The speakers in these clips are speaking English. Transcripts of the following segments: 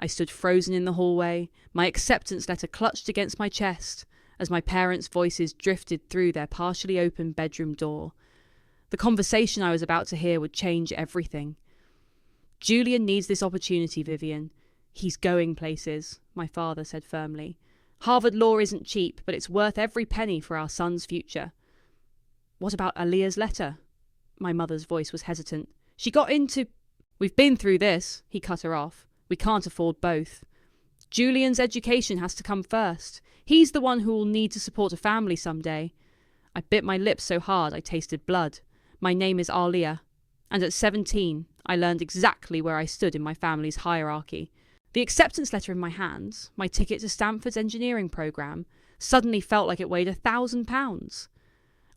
I stood frozen in the hallway, my acceptance letter clutched against my chest as my parents' voices drifted through their partially open bedroom door. The conversation I was about to hear would change everything. "Julian needs this opportunity, Vivian. He's going places," my father said firmly. "Harvard law isn't cheap, but it's worth every penny for our son's future." "What about Aaliyah's letter?" My mother's voice was hesitant. "She got into—" "We've been through this," he cut her off. "We can't afford both. Julian's education has to come first. He's the one who will need to support a family someday." I bit my lips so hard I tasted blood. My name is Aaliyah, and at 17, I learned exactly where I stood in my family's hierarchy. The acceptance letter in my hands, my ticket to Stanford's engineering program, suddenly felt like it weighed 1,000 pounds.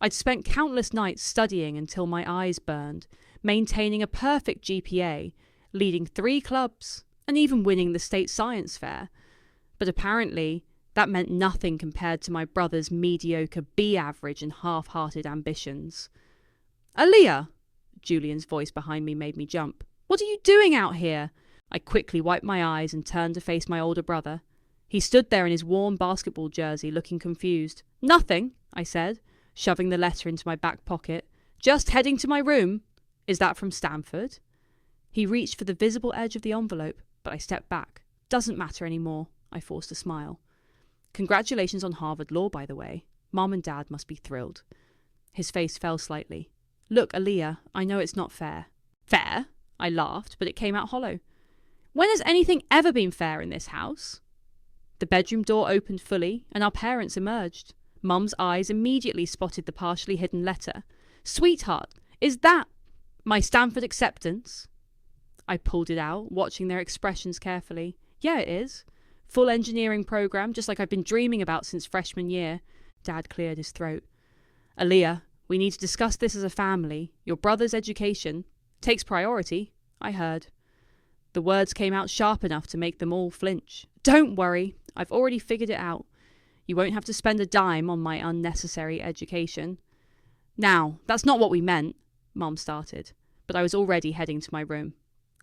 I'd spent countless nights studying until my eyes burned, maintaining a perfect GPA, leading 3 clubs, and even winning the state science fair. But apparently, that meant nothing compared to my brother's mediocre B average and half-hearted ambitions. "Aaliyah!" Julian's voice behind me made me jump. "What are you doing out here?" I quickly wiped my eyes and turned to face my older brother. He stood there in his warm basketball jersey, looking confused. "Nothing," I said, shoving the letter into my back pocket. "Just heading to my room." "Is that from Stanford?" He reached for the visible edge of the envelope, but I stepped back. "Doesn't matter anymore," I forced a smile. "Congratulations on Harvard Law, by the way. Mom and Dad must be thrilled." His face fell slightly. "Look, Aaliyah, I know it's not fair." "Fair?" I laughed, but it came out hollow. "When has anything ever been fair in this house?" The bedroom door opened fully, and our parents emerged. Mum's eyes immediately spotted the partially hidden letter. "Sweetheart, is that my Stanford acceptance?" I pulled it out, watching their expressions carefully. "Yeah, it is. Full engineering program, just like I've been dreaming about since freshman year." Dad cleared his throat. "Aaliyah, we need to discuss this as a family. Your brother's education takes priority," I heard. The words came out sharp enough to make them all flinch. "Don't worry, I've already figured it out. You won't have to spend a dime on my unnecessary education." "Now, that's not what we meant," Mom started, but I was already heading to my room.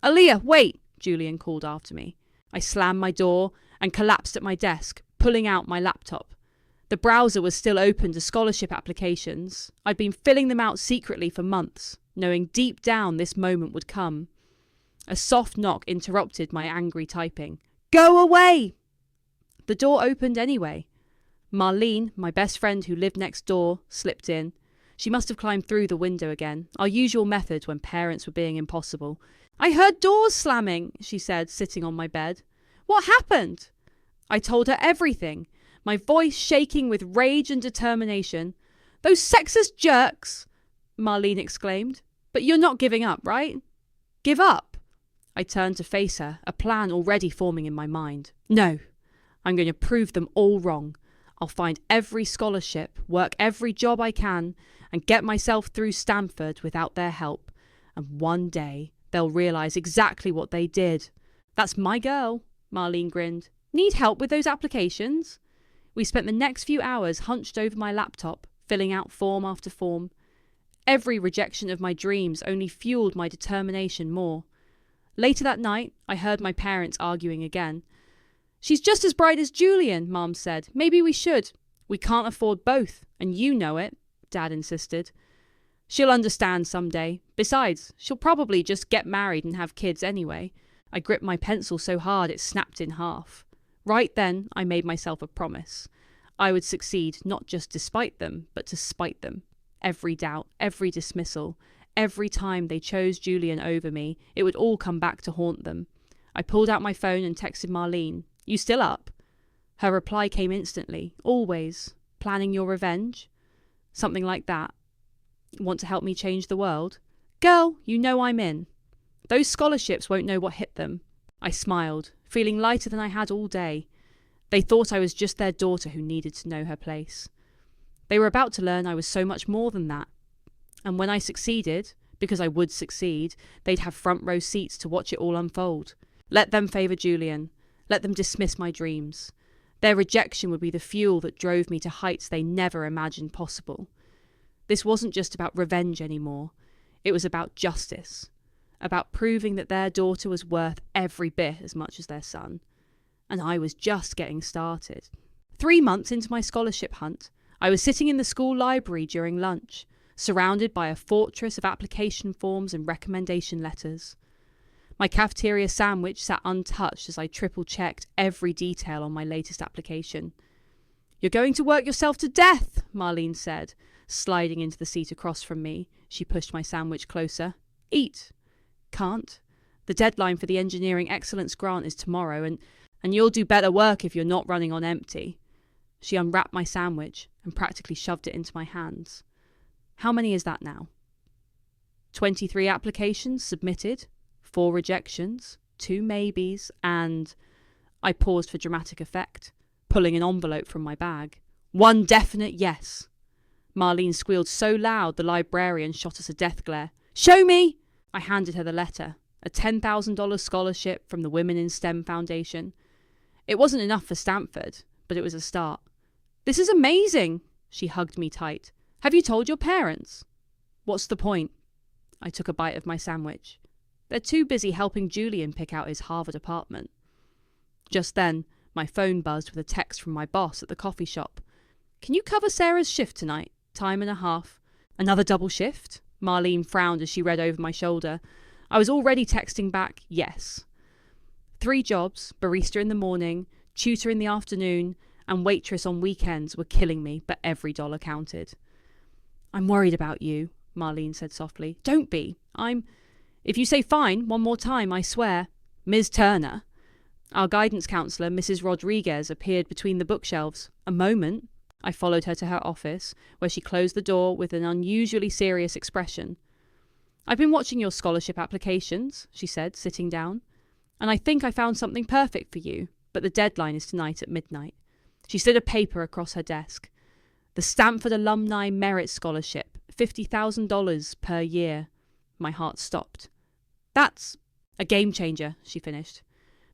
"Aaliyah, wait!" Julian called after me. I slammed my door and collapsed at my desk, pulling out my laptop. The browser was still open to scholarship applications. I'd been filling them out secretly for months, knowing deep down this moment would come. A soft knock interrupted my angry typing. "Go away!" The door opened anyway. Marlene, my best friend who lived next door, slipped in. She must have climbed through the window again, our usual method when parents were being impossible. "I heard doors slamming," she said, sitting on my bed. "What happened?" I told her everything, my voice shaking with rage and determination. "Those sexist jerks!" Marlene exclaimed. "But you're not giving up, right?" "Give up?" I turned to face her, a plan already forming in my mind. "No, I'm going to prove them all wrong. I'll find every scholarship, work every job I can, and get myself through Stanford without their help. And one day, they'll realise exactly what they did." "That's my girl," Marlene grinned. "Need help with those applications?" We spent the next few hours hunched over my laptop, filling out form after form. Every rejection of my dreams only fueled my determination more. Later that night, I heard my parents arguing again. "She's just as bright as Julian," Mom said. "Maybe we should." "We can't afford both, and you know it," Dad insisted. "She'll understand someday. Besides, she'll probably just get married and have kids anyway." I gripped my pencil so hard it snapped in half. Right then, I made myself a promise. I would succeed not just despite them, but to spite them. Every doubt, every dismissal, every time they chose Julian over me, it would all come back to haunt them. I pulled out my phone and texted Marlene. "You still up?" Her reply came instantly. "Always. Planning your revenge?" "Something like that." "Want to help me change the world?" "Girl, you know I'm in." "Those scholarships won't know what hit them." I smiled, feeling lighter than I had all day. They thought I was just their daughter who needed to know her place. They were about to learn I was so much more than that. And when I succeeded, because I would succeed, they'd have front row seats to watch it all unfold. Let them favour Julian. Let them dismiss my dreams. Their rejection would be the fuel that drove me to heights they never imagined possible. This wasn't just about revenge anymore. It was about justice. about proving that their daughter was worth every bit as much as their son. And I was just getting started. 3 months into my scholarship hunt, I was sitting in the school library during lunch, surrounded by a fortress of application forms and recommendation letters. My cafeteria sandwich sat untouched as I triple-checked every detail on my latest application. "You're going to work yourself to death," Marlene said, sliding into the seat across from me. She pushed my sandwich closer. "Eat." "Can't. The deadline for the Engineering Excellence Grant is tomorrow, and you'll do better work if you're not running on empty." She unwrapped my sandwich and practically shoved it into my hands. "How many is that now?" 23 applications submitted, 4 rejections, 2 maybes, and... I paused for dramatic effect, pulling an envelope from my bag. 1 definite yes. Marlene squealed so loud the librarian shot us a death glare. "Show me!" I handed her the letter, a $10,000 scholarship from the Women in STEM Foundation. It wasn't enough for Stanford, but it was a start. "This is amazing!" She hugged me tight. "Have you told your parents?" "What's the point?" I took a bite of my sandwich. "They're too busy helping Julian pick out his Harvard apartment." Just then, my phone buzzed with a text from my boss at the coffee shop. "Can you cover Sarah's shift tonight? Time and a half." "Another double shift?" Marlene frowned as she read over my shoulder. I was already texting back, yes. 3 jobs, barista in the morning, tutor in the afternoon, and waitress on weekends were killing me, but every dollar counted. "I'm worried about you," Marlene said softly. "Don't be. If you say fine one more time, I swear." "Ms. Turner." Our guidance counsellor, Mrs. Rodriguez, appeared between the bookshelves. "A moment." I followed her to her office, where she closed the door with an unusually serious expression. "I've been watching your scholarship applications," she said, sitting down, "and I think I found something perfect for you, but the deadline is tonight at midnight." She slid a paper across her desk. "The Stanford Alumni Merit Scholarship, $50,000 per year." My heart stopped. "That's a game changer," she finished.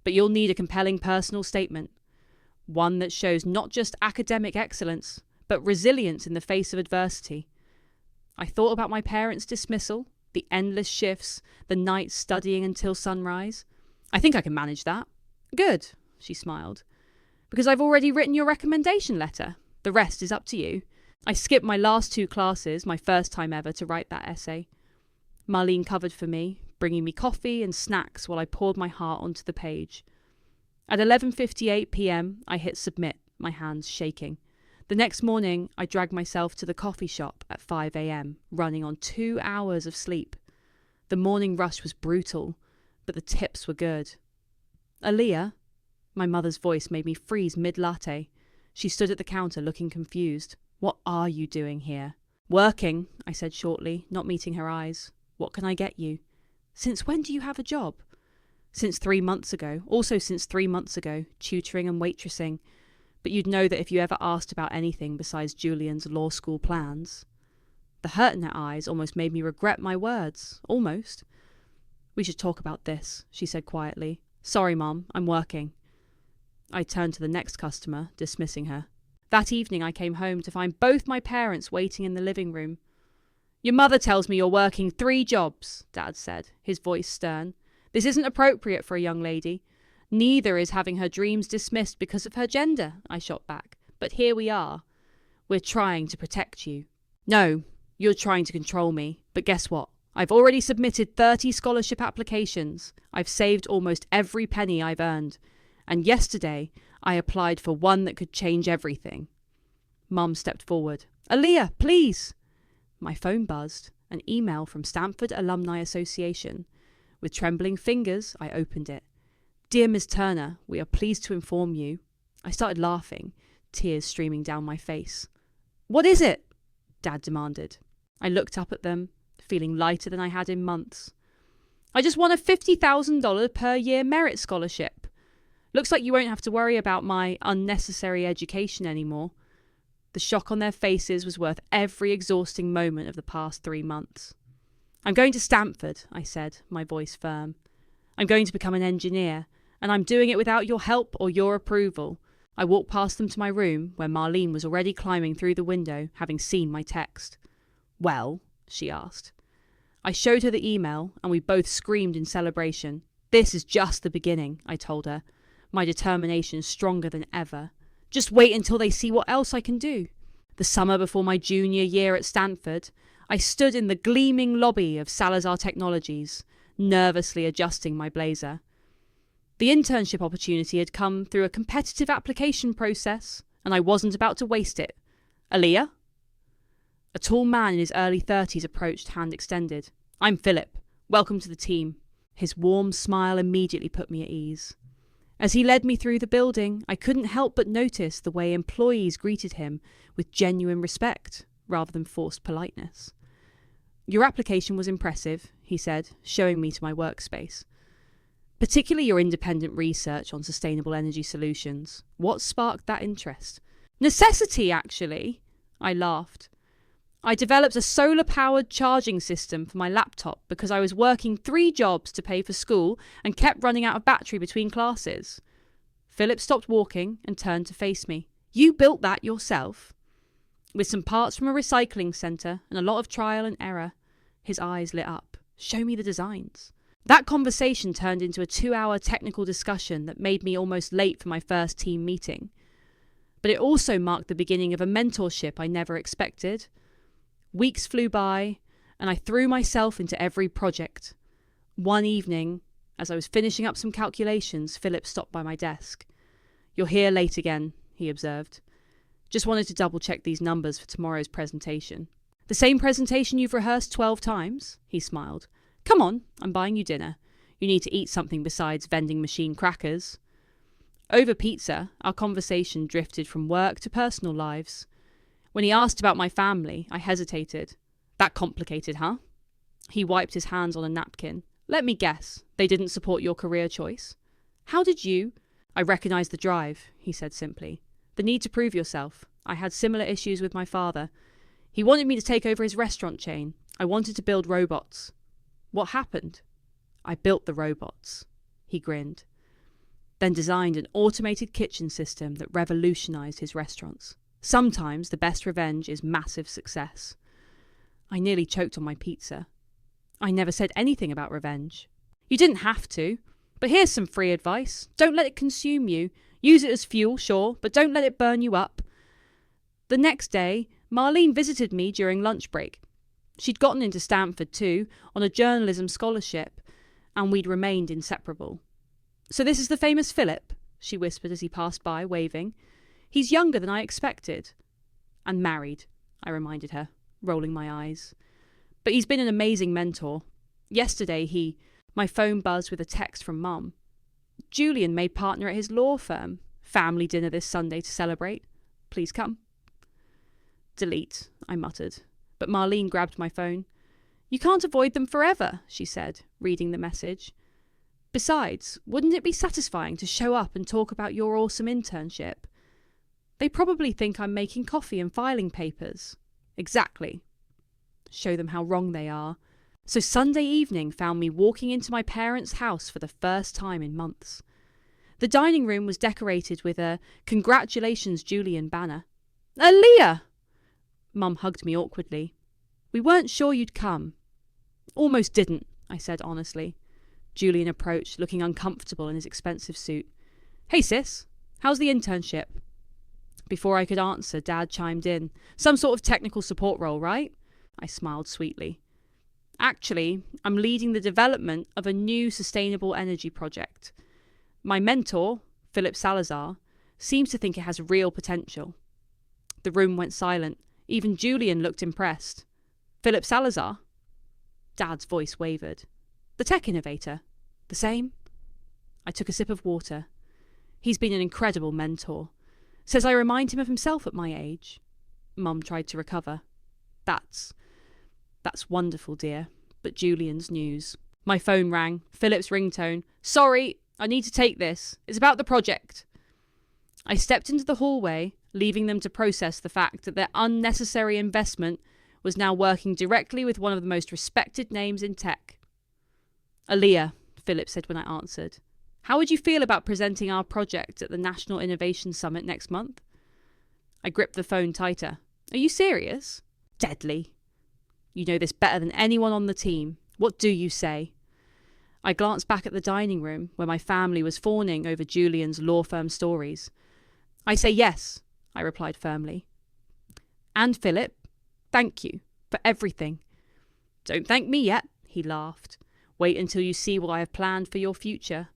"But you'll need a compelling personal statement. One that shows not just academic excellence, but resilience in the face of adversity." I thought about my parents' dismissal, the endless shifts, the nights studying until sunrise. "I think I can manage that." "Good," she smiled. "Because I've already written your recommendation letter. The rest is up to you." I skipped my last 2 classes, my first time ever, to write that essay. Marlene covered for me, bringing me coffee and snacks while I poured my heart onto the page. At 11:58 p.m, I hit submit, my hands shaking. The next morning, I dragged myself to the coffee shop at 5 a.m, running on 2 hours of sleep. The morning rush was brutal, but the tips were good. "Aaliyah?" My mother's voice made me freeze mid-latte. She stood at the counter looking confused. "What are you doing here?" "Working," I said shortly, not meeting her eyes. "What can I get you?" "Since when do you have a job?" "Since 3 months ago. Also since 3 months ago, tutoring and waitressing. But you'd know that if you ever asked about anything besides Julian's law school plans." The hurt in her eyes almost made me regret my words. Almost. "We should talk about this," she said quietly. "Sorry, Mom, I'm working." I turned to the next customer, dismissing her. That evening I came home to find both my parents waiting in the living room. "Your mother tells me you're working 3 jobs, Dad said, his voice stern. "This isn't appropriate for a young lady. Neither is having her dreams dismissed because of her gender," I shot back. "But here we are. We're trying to protect you." "No, you're trying to control me. But guess what? I've already submitted 30 scholarship applications. I've saved almost every penny I've earned. And yesterday, I applied for one that could change everything." Mum stepped forward. "Aaliyah, please!" My phone buzzed. An email from Stanford Alumni Association. With trembling fingers, I opened it. "Dear Ms. Turner, we are pleased to inform you." I started laughing, tears streaming down my face. "What is it?" Dad demanded. I looked up at them, feeling lighter than I had in months. "I just won a $50,000 per year merit scholarship. Looks like you won't have to worry about my unnecessary education anymore." The shock on their faces was worth every exhausting moment of the past 3 months. "I'm going to Stanford," I said, my voice firm. "I'm going to become an engineer, and I'm doing it without your help or your approval." I walked past them to my room, where Marlene was already climbing through the window, having seen my text. "Well?" she asked. I showed her the email and we both screamed in celebration. This is just the beginning, I told her, my determination stronger than ever. Just wait until they see what else I can do. The summer before my junior year at Stanford, I stood in the gleaming lobby of Salazar Technologies, nervously adjusting my blazer. The internship opportunity had come through a competitive application process, and I wasn't about to waste it. Aaliyah? A tall man in his early 30s approached, hand extended. I'm Philip. Welcome to the team. His warm smile immediately put me at ease. As he led me through the building, I couldn't help but notice the way employees greeted him with genuine respect rather than forced politeness. Your application was impressive, he said, showing me to my workspace. Particularly your independent research on sustainable energy solutions. What sparked that interest? Necessity, actually, I laughed. I developed a solar-powered charging system for my laptop because I was working 3 jobs to pay for school and kept running out of battery between classes. Philip stopped walking and turned to face me. You built that yourself? With some parts from a recycling centre and a lot of trial and error. His eyes lit up. Show me the designs. That conversation turned into a 2-hour technical discussion that made me almost late for my first team meeting. But it also marked the beginning of a mentorship I never expected. Weeks flew by, and I threw myself into every project. One evening, as I was finishing up some calculations, Philip stopped by my desk. You're here late again, he observed. Just wanted to double-check these numbers for tomorrow's presentation. The same presentation you've rehearsed 12 times? He smiled. Come on, I'm buying you dinner. You need to eat something besides vending machine crackers. Over pizza, our conversation drifted from work to personal lives. When he asked about my family, I hesitated. That complicated, huh? He wiped his hands on a napkin. Let me guess, they didn't support your career choice? How did you? I recognized the drive, he said simply. The need to prove yourself. I had similar issues with my father. He wanted me to take over his restaurant chain. I wanted to build robots. What happened? I built the robots. He grinned. Then designed an automated kitchen system that revolutionized his restaurants. Sometimes the best revenge is massive success. I nearly choked on my pizza. I never said anything about revenge. You didn't have to, but here's some free advice. Don't let it consume you. Use it as fuel, sure, but don't let it burn you up. The next day, Marlene visited me during lunch break. She'd gotten into Stanford too, on a journalism scholarship, and we'd remained inseparable. So this is the famous Philip, she whispered as he passed by, waving. He's younger than I expected. And married, I reminded her, rolling my eyes. But he's been an amazing mentor. Yesterday my phone buzzed with a text from Mum. Julian made partner at his law firm. Family dinner this Sunday to celebrate. Please come. Delete, I muttered. But Marlene grabbed my phone. You can't avoid them forever, she said, reading the message. Besides, wouldn't it be satisfying to show up and talk about your awesome internship? They probably think I'm making coffee and filing papers. Exactly. Show them how wrong they are. So Sunday evening found me walking into my parents' house for the first time in months. The dining room was decorated with a "Congratulations, Julian" banner. Aaliyah! Mum hugged me awkwardly. We weren't sure you'd come. Almost didn't, I said honestly. Julian approached, looking uncomfortable in his expensive suit. Hey sis, how's the internship? Before I could answer, Dad chimed in. Some sort of technical support role, right? I smiled sweetly. Actually, I'm leading the development of a new sustainable energy project. My mentor, Philip Salazar, seems to think it has real potential. The room went silent. Even Julian looked impressed. Philip Salazar? Dad's voice wavered. The tech innovator. The same? I took a sip of water. He's been an incredible mentor. Says I remind him of himself at my age. Mum tried to recover. That's wonderful, dear. But Julian's news. My phone rang. Philip's ringtone. Sorry, I need to take this. It's about the project. I stepped into the hallway, leaving them to process the fact that their unnecessary investment was now working directly with one of the most respected names in tech. Aaliyah, Philip said when I answered. How would you feel about presenting our project at the National Innovation Summit next month? I gripped the phone tighter. Are you serious? Deadly. You know this better than anyone on the team. What do you say? I glanced back at the dining room where my family was fawning over Julian's law firm stories. I say yes, I replied firmly. And Philip, thank you for everything. Don't thank me yet, he laughed. Wait until you see what I have planned for your future.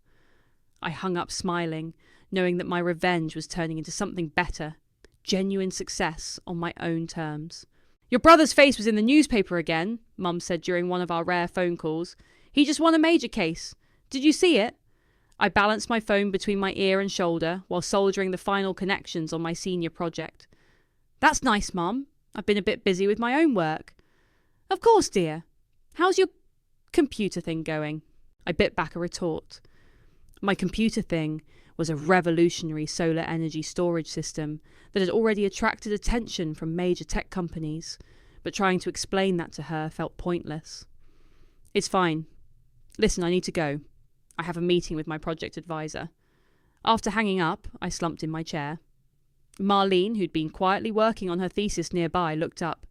I hung up smiling, knowing that my revenge was turning into something better, genuine success on my own terms. Your brother's face was in the newspaper again, Mum said during one of our rare phone calls. He just won a major case. Did you see it? I balanced my phone between my ear and shoulder while soldering the final connections on my senior project. That's nice, Mum. I've been a bit busy with my own work. Of course, dear. How's your computer thing going? I bit back a retort. My computer thing was a revolutionary solar energy storage system that had already attracted attention from major tech companies, but trying to explain that to her felt pointless. It's fine. Listen, I need to go. I have a meeting with my project advisor. After hanging up, I slumped in my chair. Marlene, who'd been quietly working on her thesis nearby, looked up.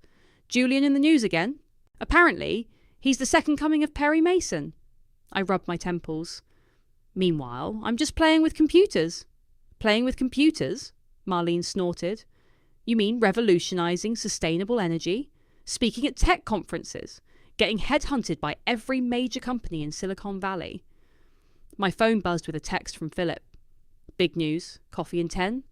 Julian in the news again? Apparently, he's the second coming of Perry Mason. I rubbed my temples. Meanwhile, I'm just playing with computers. Playing with computers? Marlene snorted. You mean revolutionising sustainable energy? Speaking at tech conferences? Getting headhunted by every major company in Silicon Valley? My phone buzzed with a text from Philip. Big news. Coffee in 10?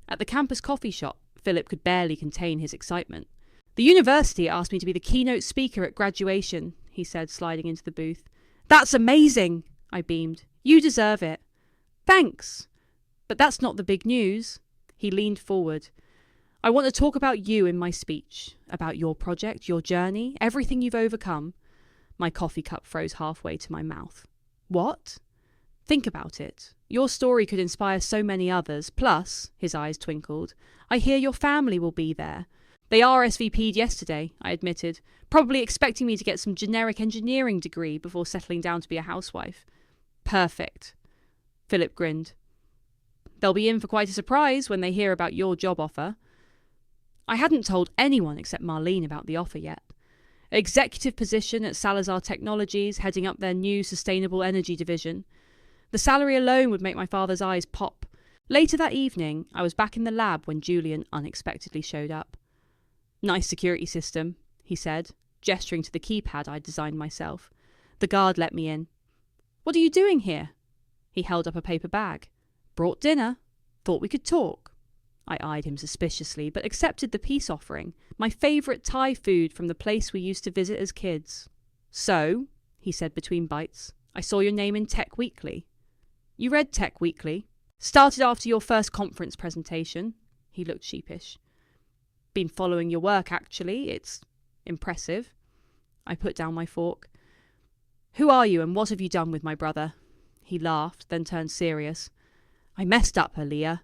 At the campus coffee shop, Philip could barely contain his excitement. The university asked me to be the keynote speaker at graduation, he said, sliding into the booth. That's amazing, I beamed. You deserve it. Thanks. But that's not the big news. He leaned forward. I want to talk about you in my speech, about your project, your journey, everything you've overcome. My coffee cup froze halfway to my mouth. What? Think about it. Your story could inspire so many others. Plus, his eyes twinkled, I hear your family will be there. They RSVP'd yesterday, I admitted, probably expecting me to get some generic engineering degree before settling down to be a housewife. Perfect. Philip grinned. They'll be in for quite a surprise when they hear about your job offer. I hadn't told anyone except Marlene about the offer yet. Executive position at Salazar Technologies, heading up their new sustainable energy division. The salary alone would make my father's eyes pop. Later that evening, I was back in the lab when Julian unexpectedly showed up. Nice security system, he said, gesturing to the keypad I'd designed myself. The guard let me in. What are you doing here? He held up a paper bag. Brought dinner. Thought we could talk. I eyed him suspiciously, but accepted the peace offering, my favourite Thai food from the place we used to visit as kids. So, he said between bites, I saw your name in Tech Weekly. You read Tech Weekly? Started after your first conference presentation. He looked sheepish. Been following your work, actually. It's impressive. I put down my fork. Who are you and what have you done with my brother? He laughed, then turned serious. I messed up, Aaliyah.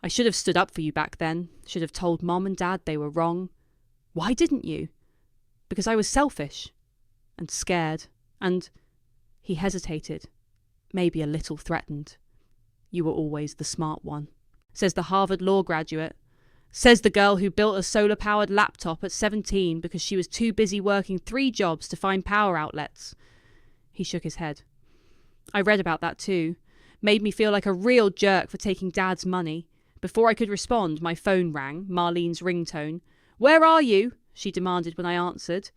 I should have stood up for you back then. Should have told Mom and Dad they were wrong. Why didn't you? Because I was selfish. And scared. And... He hesitated. Maybe a little threatened. You were always the smart one. Says the Harvard law graduate. Says the girl who built a solar-powered laptop at 17 because she was too busy working 3 jobs to find power outlets. He shook his head. I read about that too. Made me feel like a real jerk for taking Dad's money. Before I could respond, my phone rang, Marlene's ringtone. Where are you? She demanded when I answered.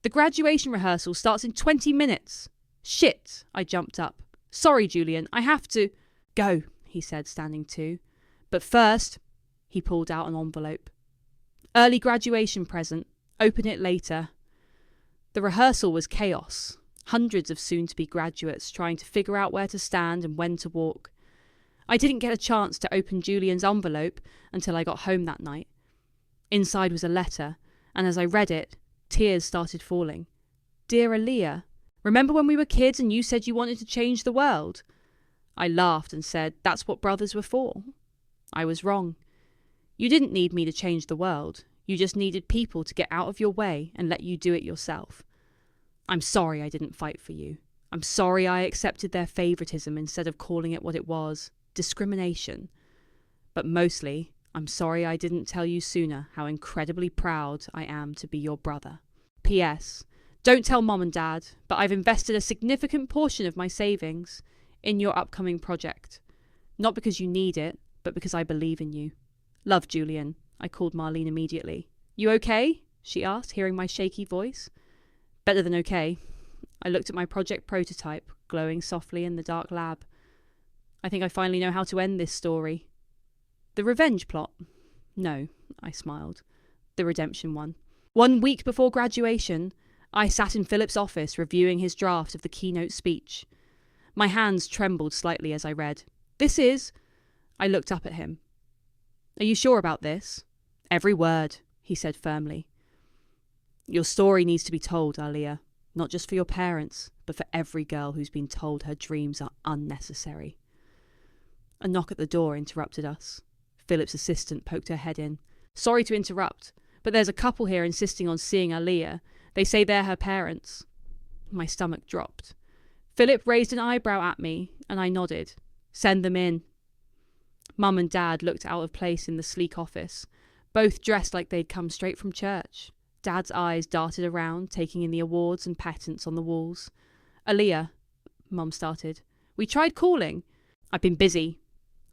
The graduation rehearsal starts in 20 minutes. Shit, I jumped up. Sorry, Julian, I have to... Go, he said, standing too. But first... He pulled out an envelope. Early graduation present. Open it later. The rehearsal was chaos. Hundreds of soon-to-be graduates trying to figure out where to stand and when to walk. I didn't get a chance to open Julian's envelope until I got home that night. Inside was a letter, and as I read it, tears started falling. Dear Aaliyah, remember when we were kids and you said you wanted to change the world? I laughed and said that's what brothers were for. I was wrong. You didn't need me to change the world. You just needed people to get out of your way and let you do it yourself. I'm sorry I didn't fight for you. I'm sorry I accepted their favouritism instead of calling it what it was, discrimination. But mostly, I'm sorry I didn't tell you sooner how incredibly proud I am to be your brother. P.S. Don't tell Mom and Dad, but I've invested a significant portion of my savings in your upcoming project. Not because you need it, but because I believe in you. Love, Julian. I called Marlene immediately. You okay? She asked, hearing my shaky voice. Better than okay. I looked at my project prototype, glowing softly in the dark lab. I think I finally know how to end this story. The revenge plot? No, I smiled. The redemption one. 1 week before graduation, I sat in Philip's office reviewing his draft of the keynote speech. My hands trembled slightly as I read. This is... I looked up at him. Are you sure about this? Every word, he said firmly. Your story needs to be told, Aaliyah. Not just for your parents, but for every girl who's been told her dreams are unnecessary. A knock at the door interrupted us. Philip's assistant poked her head in. Sorry to interrupt, but there's a couple here insisting on seeing Aaliyah. They say they're her parents. My stomach dropped. Philip raised an eyebrow at me, and I nodded. Send them in. Mum and Dad looked out of place in the sleek office, both dressed like they'd come straight from church. Dad's eyes darted around, taking in the awards and patents on the walls. Aaliyah, Mum started. We tried calling. I've been busy.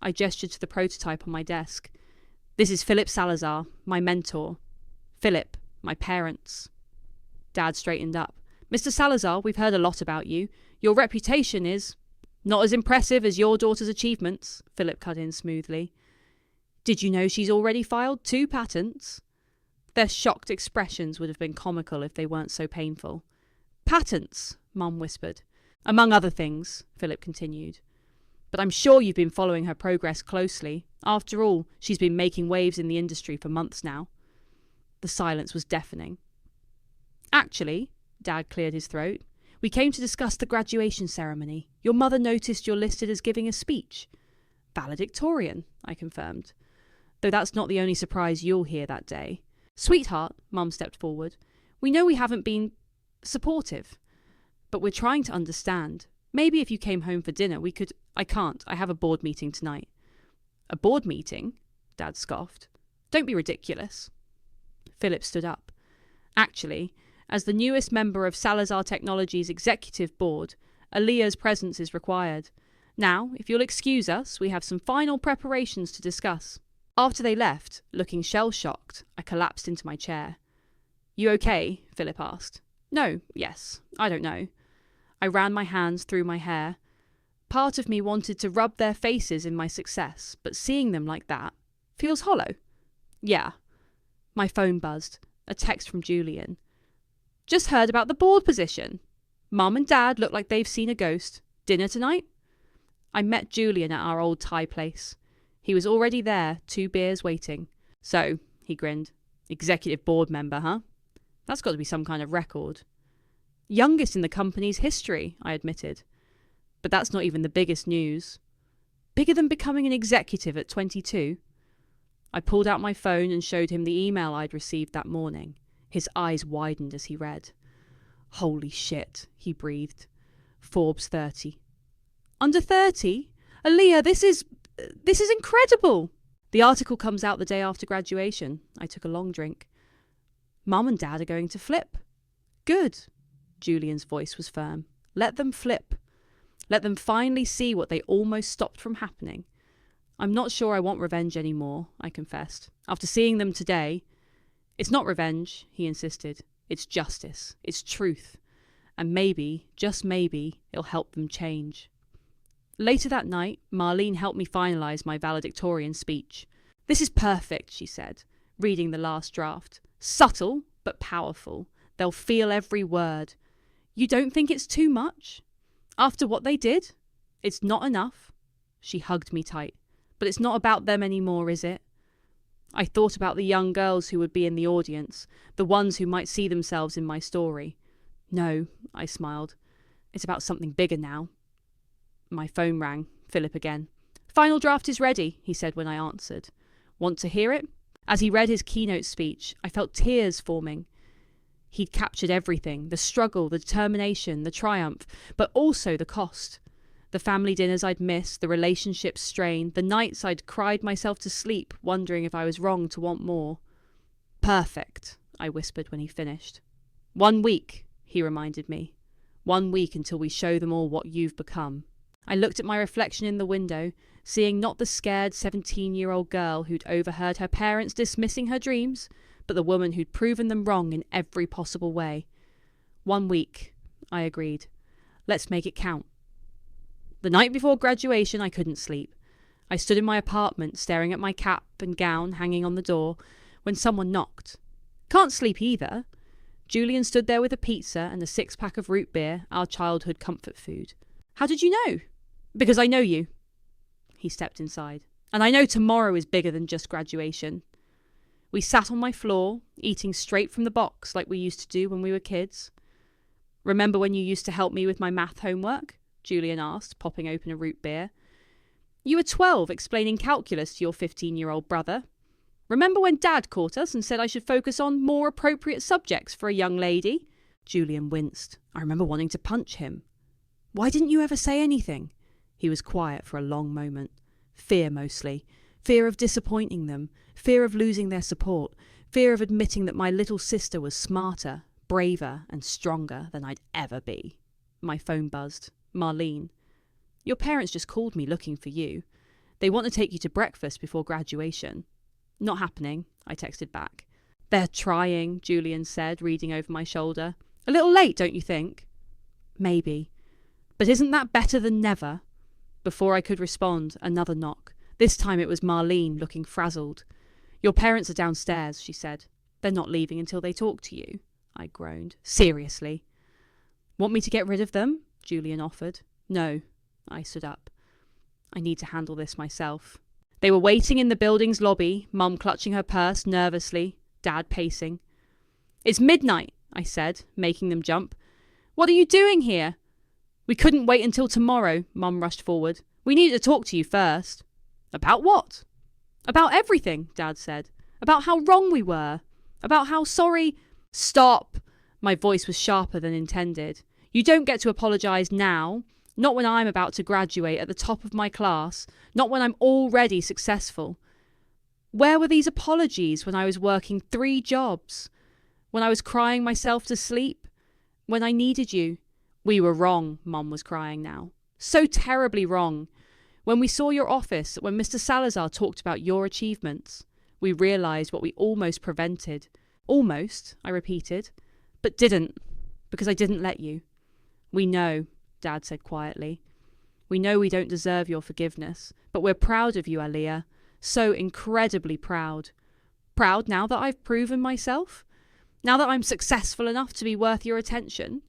I gestured to the prototype on my desk. This is Philip Salazar, my mentor. Philip, my parents. Dad straightened up. Mr. Salazar, we've heard a lot about you. Your reputation is... Not as impressive as your daughter's achievements, Philip cut in smoothly. Did you know she's already filed 2 patents? Their shocked expressions would have been comical if they weren't so painful. Patents, Mum whispered. Among other things, Philip continued. But I'm sure you've been following her progress closely. After all, she's been making waves in the industry for months now. The silence was deafening. Actually, Dad cleared his throat, we came to discuss the graduation ceremony. Your mother noticed you're listed as giving a speech. Valedictorian, I confirmed. Though that's not the only surprise you'll hear that day. Sweetheart, Mum stepped forward. We know we haven't been supportive, but we're trying to understand. Maybe if you came home for dinner, we could... I can't. I have a board meeting tonight. A board meeting? Dad scoffed. Don't be ridiculous. Philip stood up. Actually, as the newest member of Salazar Technologies' executive board, Aaliyah's presence is required. Now, if you'll excuse us, we have some final preparations to discuss. After they left, looking shell-shocked, I collapsed into my chair. You okay? Philip asked. No, yes, I don't know. I ran my hands through my hair. Part of me wanted to rub their faces in my success, but seeing them like that feels hollow. Yeah. My phone buzzed. A text from Julian. Just heard about the board position. Mum and Dad look like they've seen a ghost. Dinner tonight? I met Julian at our old Thai place. He was already there, 2 beers waiting. So, he grinned. Executive board member, huh? That's got to be some kind of record. Youngest in the company's history, I admitted. But that's not even the biggest news. Bigger than becoming an executive at 22. I pulled out my phone and showed him the email I'd received that morning. His eyes widened as he read. Holy shit, he breathed. Forbes 30. Under 30? Aaliyah, this is incredible. The article comes out the day after graduation. I took a long drink. Mum and Dad are going to flip. Good. Julian's voice was firm. Let them flip. Let them finally see what they almost stopped from happening. I'm not sure I want revenge anymore, I confessed. After seeing them today... It's not revenge, he insisted. It's justice. It's truth. And maybe, just maybe, it'll help them change. Later that night, Marlene helped me finalise my valedictorian speech. This is perfect, she said, reading the last draft. Subtle, but powerful. They'll feel every word. You don't think it's too much? After what they did? It's not enough. She hugged me tight. But it's not about them anymore, is it? I thought about the young girls who would be in the audience, the ones who might see themselves in my story. No, I smiled. It's about something bigger now. My phone rang. Philip again. Final draft is ready, he said when I answered. Want to hear it? As he read his keynote speech, I felt tears forming. He'd captured everything, the struggle, the determination, the triumph, but also the cost. The family dinners I'd missed, the relationships strained, the nights I'd cried myself to sleep, wondering if I was wrong to want more. Perfect, I whispered when he finished. 1 week, he reminded me. 1 week until we show them all what you've become. I looked at my reflection in the window, seeing not the scared 17-year-old girl who'd overheard her parents dismissing her dreams, but the woman who'd proven them wrong in every possible way. 1 week, I agreed. Let's make it count. The night before graduation, I couldn't sleep. I stood in my apartment, staring at my cap and gown hanging on the door, when someone knocked. Can't sleep either. Julian stood there with a pizza and a 6-pack of root beer, our childhood comfort food. How did you know? Because I know you. He stepped inside. And I know tomorrow is bigger than just graduation. We sat on my floor, eating straight from the box like we used to do when we were kids. Remember when you used to help me with my math homework? Julian asked, popping open a root beer. You were 12, explaining calculus to your 15-year-old brother. Remember when Dad caught us and said I should focus on more appropriate subjects for a young lady? Julian winced. I remember wanting to punch him. Why didn't you ever say anything? He was quiet for a long moment. Fear mostly. Fear of disappointing them. Fear of losing their support. Fear of admitting that my little sister was smarter, braver and stronger than I'd ever be. My phone buzzed. Marlene. Your parents just called me looking for you. They want to take you to breakfast before graduation. Not happening, I texted back. They're trying, Julian said, reading over my shoulder. A little late, don't you think? Maybe. But isn't that better than never? Before I could respond, another knock. This time it was Marlene, looking frazzled. Your parents are downstairs, she said. They're not leaving until they talk to you. I groaned. Seriously? Want me to get rid of them? Julian offered. No. I stood up. I need to handle this myself. They were waiting in the building's lobby, Mum clutching her purse nervously, Dad pacing. It's midnight, I said, making them jump. What are you doing here? We couldn't wait until tomorrow, Mum rushed forward. We needed to talk to you first. About what? About everything, Dad said. About how wrong we were. About how sorry... Stop! My voice was sharper than intended. You don't get to apologise now. Not when I'm about to graduate at the top of my class. Not when I'm already successful. Where were these apologies when I was working 3 jobs? When I was crying myself to sleep? When I needed you? We were wrong, Mum was crying now. So terribly wrong. When we saw your office, when Mr. Salazar talked about your achievements, we realised what we almost prevented. Almost, I repeated, but didn't, because I didn't let you. We know, Dad said quietly. We know we don't deserve your forgiveness, but we're proud of you, Aaliyah. So incredibly proud. Proud now that I've proven myself? Now that I'm successful enough to be worth your attention?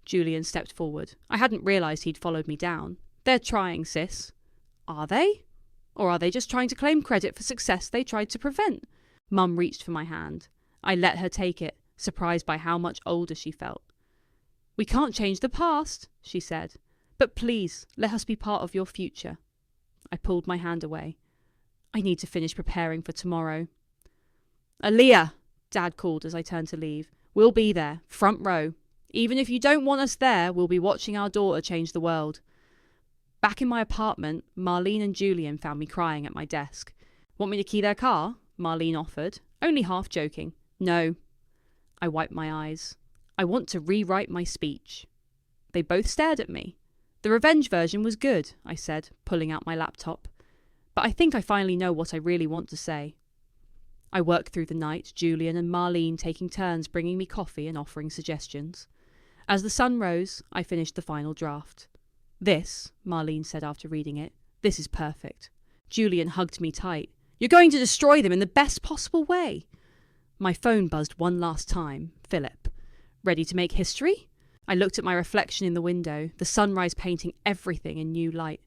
Julian stepped forward. I hadn't realised he'd followed me down. They're trying, sis. Are they? Or are they just trying to claim credit for success they tried to prevent? Mum reached for my hand. I let her take it, surprised by how much older she felt. We can't change the past, she said. But please, let us be part of your future. I pulled my hand away. I need to finish preparing for tomorrow. Aaliyah, Dad called as I turned to leave. We'll be there, front row. Even if you don't want us there, we'll be watching our daughter change the world. Back in my apartment, Marlene and Julian found me crying at my desk. Want me to key their car? Marlene offered, only half joking. No. I wiped my eyes. I want to rewrite my speech. They both stared at me. The revenge version was good, I said, pulling out my laptop. But I think I finally know what I really want to say. I worked through the night, Julian and Marlene taking turns bringing me coffee and offering suggestions. As the sun rose, I finished the final draft. This, Marlene said after reading it, this is perfect. Julian hugged me tight. You're going to destroy them in the best possible way. My phone buzzed one last time. Philip. Ready to make history? I looked at my reflection in the window, the sunrise painting everything in new light.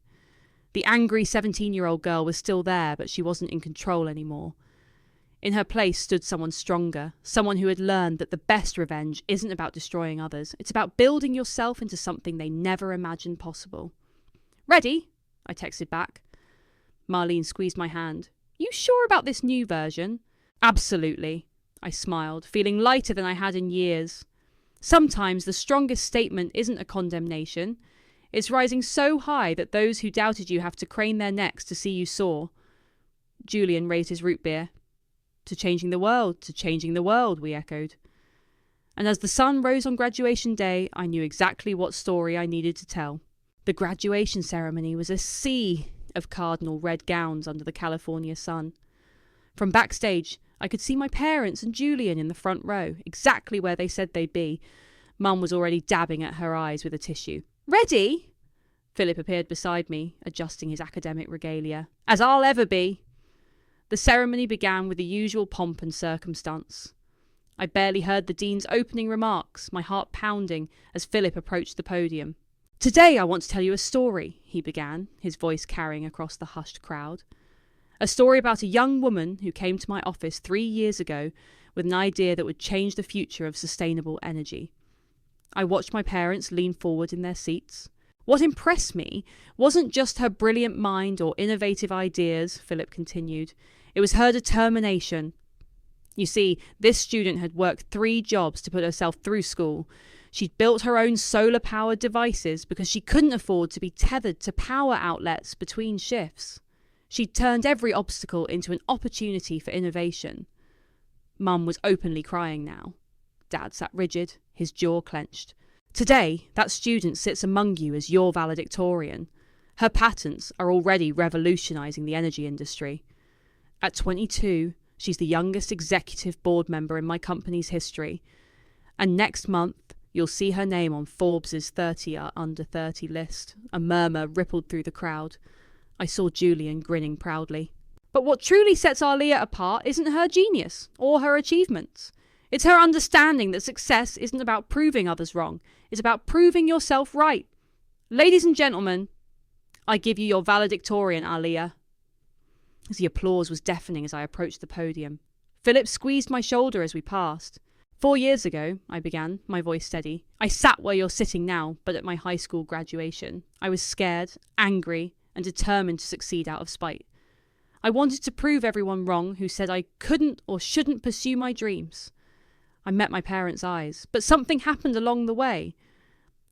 The angry 17-year-old girl was still there, but she wasn't in control anymore. In her place stood someone stronger, someone who had learned that the best revenge isn't about destroying others. It's about building yourself into something they never imagined possible. Ready? I texted back. Marlene squeezed my hand. You sure about this new version? Absolutely. I smiled, feeling lighter than I had in years. Sometimes the strongest statement isn't a condemnation. It's rising so high that those who doubted you have to crane their necks to see you soar. Julian raised his root beer. To changing the world, we echoed. And as the sun rose on graduation day, I knew exactly what story I needed to tell. The graduation ceremony was a sea of cardinal red gowns under the California sun. From backstage, I could see my parents and Julian in the front row, exactly where they said they'd be. Mum was already dabbing at her eyes with a tissue. Ready? Philip appeared beside me, adjusting his academic regalia. As I'll ever be. The ceremony began with the usual pomp and circumstance. I barely heard the dean's opening remarks, my heart pounding as Philip approached the podium. Today I want to tell you a story, he began, his voice carrying across the hushed crowd. A story about a young woman who came to my office 3 years ago with an idea that would change the future of sustainable energy. I watched my parents lean forward in their seats. What impressed me wasn't just her brilliant mind or innovative ideas, Philip continued. It was her determination. You see, this student had worked 3 jobs to put herself through school. She'd built her own solar-powered devices because she couldn't afford to be tethered to power outlets between shifts. She'd turned every obstacle into an opportunity for innovation. Mum was openly crying now. Dad sat rigid, his jaw clenched. Today, that student sits among you as your valedictorian. Her patents are already revolutionising the energy industry. At 22, she's the youngest executive board member in my company's history. And next month, you'll see her name on Forbes' 30 under 30 list. A murmur rippled through the crowd. I saw Julian grinning proudly. But what truly sets Aaliyah apart isn't her genius or her achievements. It's her understanding that success isn't about proving others wrong. It's about proving yourself right. Ladies and gentlemen, I give you your valedictorian, Aaliyah. The applause was deafening as I approached the podium. Philip squeezed my shoulder as we passed. 4 years ago, I began, my voice steady. I sat where you're sitting now, but at my high school graduation. I was scared, angry, and determined to succeed out of spite. I wanted to prove everyone wrong who said I couldn't or shouldn't pursue my dreams. I met my parents' eyes, but something happened along the way.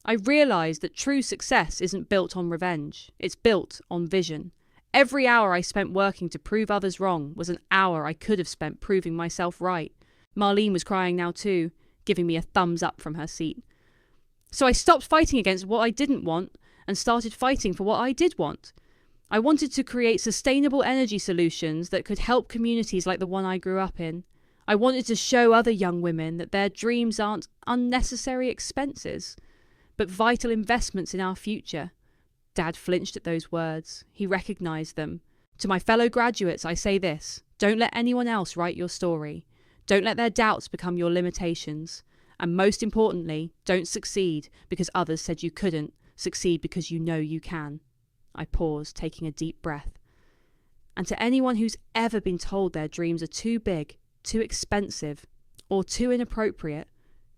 I realised that true success isn't built on revenge. It's built on vision. Every hour I spent working to prove others wrong was an hour I could have spent proving myself right. Marlene was crying now too, giving me a thumbs up from her seat. So I stopped fighting against what I didn't want and started fighting for what I did want. I wanted to create sustainable energy solutions that could help communities like the one I grew up in. I wanted to show other young women that their dreams aren't unnecessary expenses, but vital investments in our future. Dad flinched at those words. He recognised them. To my fellow graduates, I say this: don't let anyone else write your story. Don't let their doubts become your limitations. And most importantly, don't succeed because others said you couldn't. Succeed because you know you can. I paused, taking a deep breath. And to anyone who's ever been told their dreams are too big, too expensive, or too inappropriate,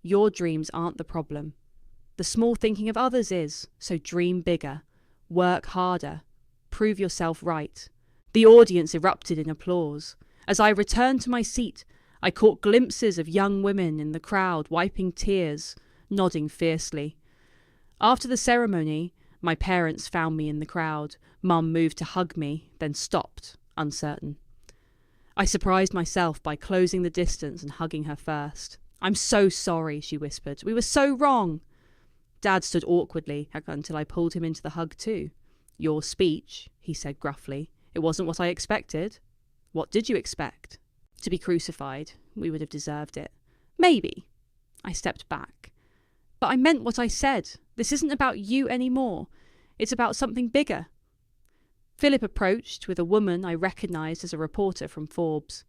your dreams aren't the problem. The small thinking of others is, so dream bigger, work harder, prove yourself right. The audience erupted in applause. As I returned to my seat, I caught glimpses of young women in the crowd wiping tears, nodding fiercely. After the ceremony, my parents found me in the crowd. Mum moved to hug me, then stopped, uncertain. I surprised myself by closing the distance and hugging her first. I'm so sorry, she whispered. We were so wrong. Dad stood awkwardly until I pulled him into the hug too. Your speech, he said gruffly. It wasn't what I expected. What did you expect? To be crucified. We would have deserved it. Maybe. I stepped back. But I meant what I said. This isn't about you anymore. It's about something bigger. Philip approached with a woman I recognised as a reporter from Forbes.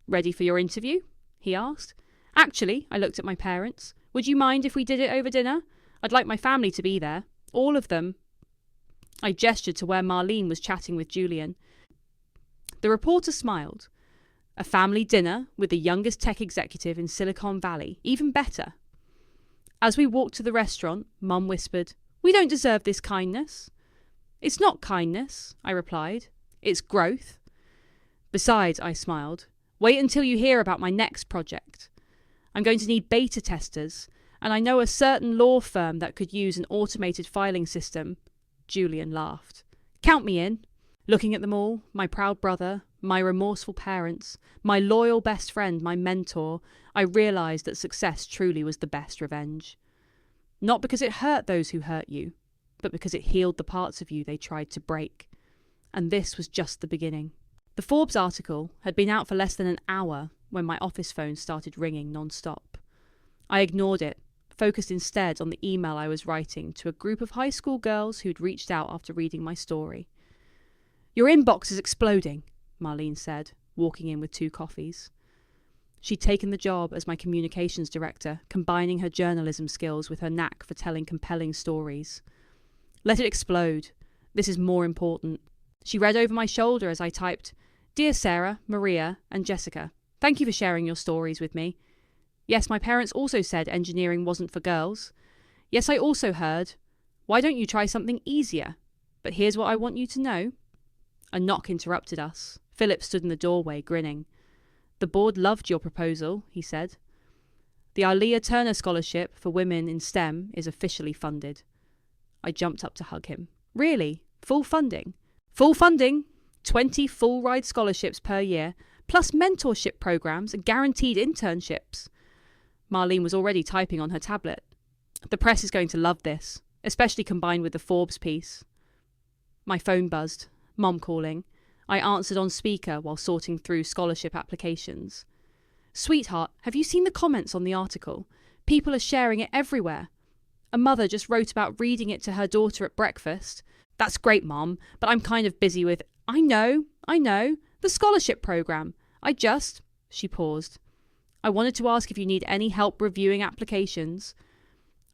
Ready for your interview? He asked. Actually, I looked at my parents. Would you mind if we did it over dinner? I'd like my family to be there. All of them. I gestured to where Marlene was chatting with Julian. The reporter smiled. A family dinner with the youngest tech executive in Silicon Valley. Even better. As we walked to the restaurant, Mum whispered, "We don't deserve this kindness." "It's not kindness," I replied. "It's growth." "Besides," I smiled, "wait until you hear about my next project. I'm going to need beta testers, and I know a certain law firm that could use an automated filing system." Julian laughed. "Count me in." Looking at them all, my proud brother, my remorseful parents, my loyal best friend, my mentor, I realised that success truly was the best revenge. Not because it hurt those who hurt you, but because it healed the parts of you they tried to break. And this was just the beginning. The Forbes article had been out for less than an hour when my office phone started ringing non-stop. I ignored it, focused instead on the email I was writing to a group of high school girls who'd reached out after reading my story. "Your inbox is exploding," Marlene said, walking in with 2 coffees. She'd taken the job as my communications director, combining her journalism skills with her knack for telling compelling stories. "Let it explode. This is more important." She read over my shoulder as I typed, "Dear Sarah, Maria, and Jessica, thank you for sharing your stories with me. Yes, my parents also said engineering wasn't for girls. Yes, I also heard, why don't you try something easier? But here's what I want you to know." A knock interrupted us. Philip stood in the doorway, grinning. "The board loved your proposal," he said. "The Arleah Turner Scholarship for Women in STEM is officially funded." I jumped up to hug him. "Really? Full funding?" "Full funding! 20 full-ride scholarships per year, plus mentorship programs and guaranteed internships." Marlene was already typing on her tablet. "The press is going to love this, especially combined with the Forbes piece." My phone buzzed. Mom calling. I answered on speaker while sorting through scholarship applications. "Sweetheart, have you seen the comments on the article? People are sharing it everywhere. A mother just wrote about reading it to her daughter at breakfast. That's great, Mom, but I'm kind of busy with..." I know, the scholarship program. She paused. "I wanted to ask if you need any help reviewing applications.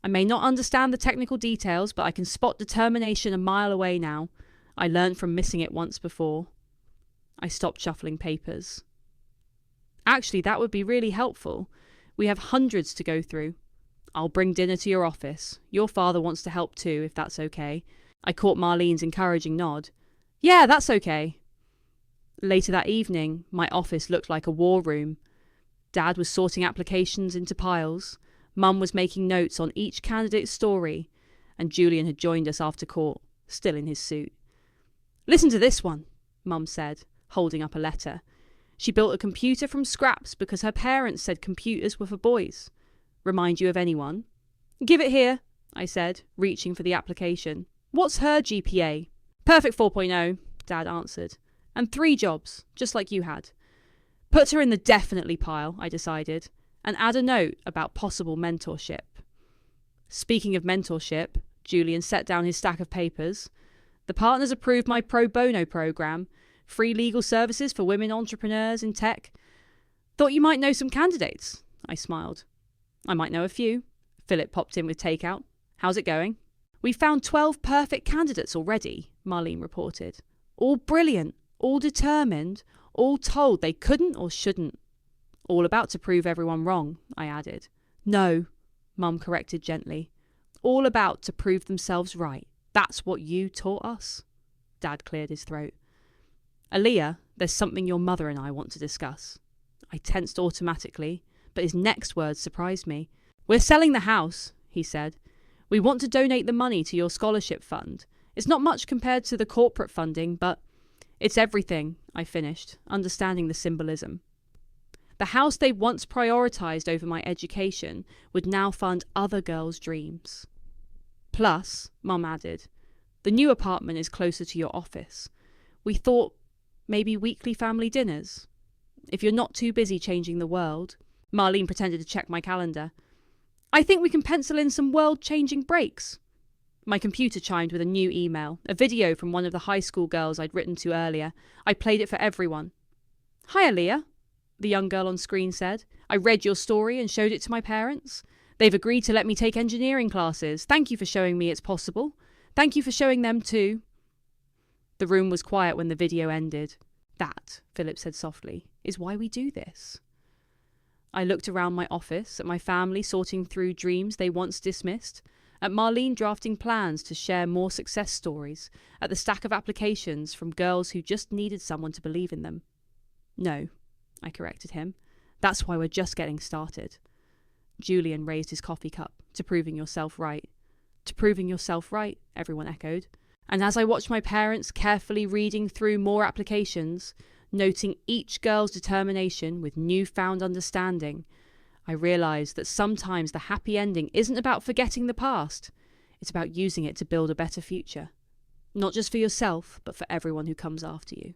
I may not understand the technical details, but I can spot determination a mile away now. I learned from missing it once before." I stopped shuffling papers. "Actually, that would be really helpful. We have hundreds to go through. I'll bring dinner to your office. Your father wants to help too, if that's okay." I caught Marlene's encouraging nod. "Yeah, that's okay." Later that evening, my office looked like a war room. Dad was sorting applications into piles. Mum was making notes on each candidate's story, and Julian had joined us after court, still in his suit. "Listen to this one," Mum said, holding up a letter. She built a computer from scraps because her parents said computers were for boys. Remind you of anyone? "Give it here," I said, reaching for the application. "What's her GPA?" "Perfect 4.0, Dad answered. "And 3 jobs, just like you had." "Put her in the definitely pile," I decided, and add a note about possible mentorship. Speaking of mentorship, Julian set down his stack of papers. "The partners approved my pro bono program, free legal services for women entrepreneurs in tech. Thought you might know some candidates." I smiled. "I might know a few." Philip popped in with takeout. "How's it going?" "We found 12 perfect candidates already," Marlene reported. "All brilliant, all determined, all told they couldn't or shouldn't. All about to prove everyone wrong," I added. "No," Mum corrected gently. "All about to prove themselves right. That's what you taught us." Dad cleared his throat. "Arleah, there's something your mother and I want to discuss." I tensed automatically, but his next words surprised me. "We're selling the house," he said. "We want to donate the money to your scholarship fund. It's not much compared to the corporate funding, but..." "It's everything," I finished, understanding the symbolism. The house they once prioritised over my education would now fund other girls' dreams. "Plus," Mum added, "the new apartment is closer to your office. We thought maybe weekly family dinners. If you're not too busy changing the world..." Marlene pretended to check my calendar. "I think we can pencil in some world-changing breaks." My computer chimed with a new email, a video from one of the high school girls I'd written to earlier. I played it for everyone. "Hi, Arleah," the young girl on screen said. "I read your story and showed it to my parents. They've agreed to let me take engineering classes. Thank you for showing me it's possible. Thank you for showing them too." The room was quiet when the video ended. "That," Philip said softly, "is why we do this." I looked around my office, at my family sorting through dreams they once dismissed, at Marlene drafting plans to share more success stories, at the stack of applications from girls who just needed someone to believe in them. "No," I corrected him. "That's why we're just getting started." Julian raised his coffee cup. To proving yourself right. To proving yourself right, everyone echoed. And as I watched my parents carefully reading through more applications, noting each girl's determination with newfound understanding, I realised that sometimes the happy ending isn't about forgetting the past. It's about using it to build a better future. Not just for yourself, but for everyone who comes after you.